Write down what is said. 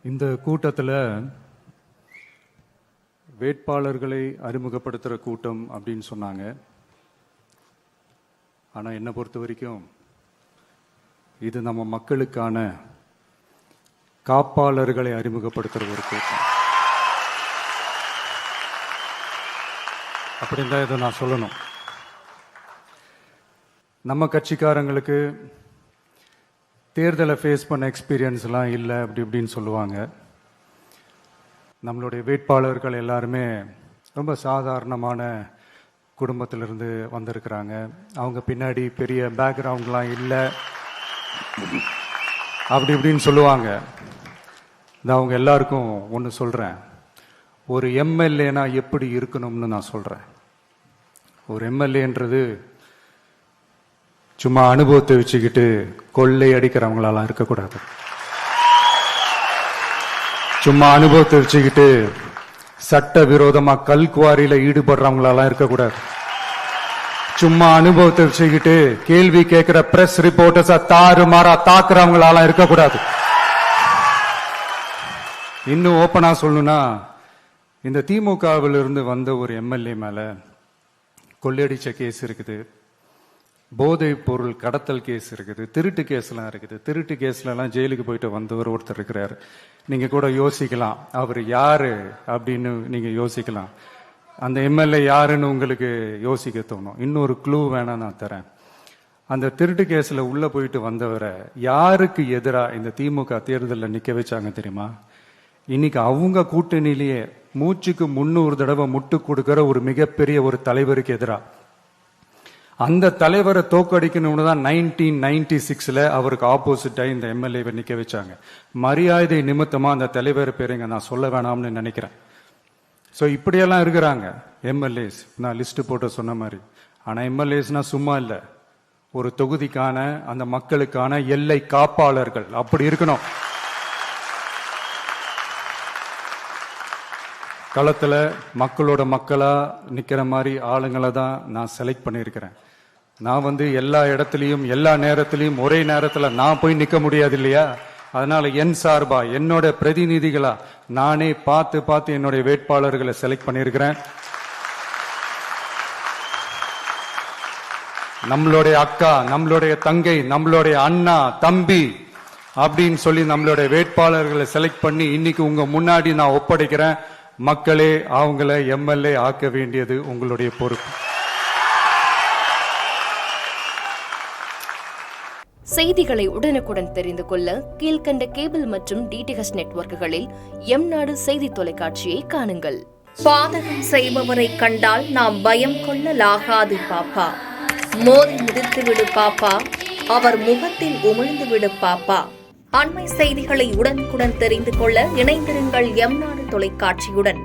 இந்த கூட்டத்தில் வேட்பாளர்களை அறிமுகப்படுத்துகிற கூட்டம் அப்படின்னு சொன்னாங்க. ஆனால் என்னை பொறுத்த வரைக்கும் இது நம்ம மக்களுக்கான காப்பாளர்களை அறிமுகப்படுத்துகிற ஒரு கூட்டம். அப்படின்னு தான் இதை நான் சொல்லணும். நம்ம கட்சிக்காரங்களுக்கு தேர்தலை ஃபேஸ் பண்ண எக்ஸ்பீரியன்ஸ்லாம் இல்லை அப்படி இப்படின்னு சொல்லுவாங்க. நம்மளுடைய வேட்பாளர்கள் எல்லாருமே ரொம்ப சாதாரணமான குடும்பத்திலிருந்து வந்திருக்கிறாங்க. அவங்க பின்னாடி பெரிய பேக்ரவுண்ட்லாம் இல்லை அப்படி இப்படின்னு சொல்லுவாங்க. நான் அவங்க எல்லாருக்கும் ஒன்று சொல்கிறேன். ஒரு எம்எல்ஏனா எப்படி இருக்கணும்னு நான் சொல்கிறேன். ஒரு எம்எல்ஏன்றது சும்மா அனுபவத்தை வச்சுக்கிட்டு கொள்ளை அடிக்கிறவங்களாலாம் இருக்கக்கூடாது. சும்மா அனுபவத்தை வச்சுக்கிட்டு சட்ட விரோதமா கல்குவாரியில ஈடுபடுறவங்களாலாம் இருக்கக்கூடாது. சும்மா அனுபவத்தை வச்சுக்கிட்டு கேள்வி கேட்கிற பிரஸ் ரிப்போர்ட்டர்ஸா தாறுமாறா தாக்குறவங்களாலாம் இருக்கக்கூடாது. இன்னும் ஓப்பனா சொல்லணும்னா, இந்த திமுகவிலிருந்து வந்த ஒரு எம்எல்ஏ மேல கொள்ளையடிச்ச கேஸ் இருக்குது, போதைப் பொருள் கடத்தல் கேஸ் இருக்குது, திருட்டு கேஸ்லாம் இருக்குது. திருட்டு கேஸ்லாம் ஜெயிலுக்கு போயிட்டு வந்தவர் ஒருத்தர் இருக்கிறார். நீங்க கூட யோசிக்கலாம் அவர் யாரு அப்படின்னு. நீங்க யோசிக்கலாம் அந்த எம்எல்ஏ யாருன்னு உங்களுக்கு யோசிக்க தோணும். இன்னொரு க்ளூ வேணா நான் தரேன். அந்த திருட்டு கேஸ்ல உள்ள போயிட்டு வந்தவரை யாருக்கு எதிராக இந்த திமுக தேர்தலில் நிக்க வச்சாங்க தெரியுமா? இன்னைக்கு அவங்க கூட்டணியிலேயே மூச்சுக்கு 300 தடவை முட்டு கொடுக்கிற ஒரு மிகப்பெரிய ஒரு தலைவருக்கு எதிராக. அந்த தலைவரை தோக்கடிக்கணும்னு தான் 1996 அவருக்கு ஆப்போசிட்டா இந்த எம்எல்ஏவை நிக்க வச்சாங்க. மரியாதை நிமித்தமா அந்த தலைவர் பேருங்க நான் சொல்ல வேணாம்னு நினைக்கிறேன். ஸோ இப்படியெல்லாம் இருக்கிறாங்க எம்எல்ஏஸ். நான் லிஸ்ட் போட்டு சொன்ன மாதிரி. ஆனா எம்எல்ஏஸ்னா சும்மா இல்லை, ஒரு தொகுதிக்கான அந்த மக்களுக்கான எல்லை காப்பாளர்கள். அப்படி இருக்கணும். களத்துல மக்களோட மக்களா நிக்கிற மாதிரி ஆளுங்களை தான் நான் செலக்ட் பண்ணியிருக்கிறேன். நான் எல்லா இடத்துலையும் எல்லா நேரத்திலையும் ஒரே நேரத்தில் நான் போய் நிற்க முடியாது இல்லையா? அதனால என் சார்பா என்னோட பிரதிநிதிகளா நானே பார்த்து என்னுடைய வேட்பாளர்களை செலக்ட் பண்ணியிருக்கிறேன். நம்மளுடைய அக்கா, நம்மளுடைய தங்கை, நம்மளுடைய அண்ணா, தம்பி அப்படின்னு சொல்லி நம்மளுடைய வேட்பாளர்களை செலக்ட் பண்ணி இன்னைக்கு உங்க முன்னாடி நான் ஒப்படைக்கிறேன். மக்களே, அவங்கள எம்எல்ஏ ஆக்க வேண்டியது உங்களுடைய பொறுப்பு. செய்திகளை உடனுக்குடன் தெரிந்து கொள்ள கீழ்கண்ட கேபிள் மற்றும் டிடிஎச் நெட்வொர்க்குகளில் எம் நாடு செய்தி தொலைக்காட்சியை காணுங்கள். பாதகம் செய்பவரை கண்டால் நாம் பயம் கொள்ளலாகாது பாப்பா. மோதி மிதித்து விடு பாப்பா, அவர் முகத்தில் உமிழ்ந்து விடு பாப்பா. அண்மை செய்திகளை உடனுக்குடன் தெரிந்து கொள்ள இணைந்திருங்கள் எம் நாடு தொலைக்காட்சியுடன்.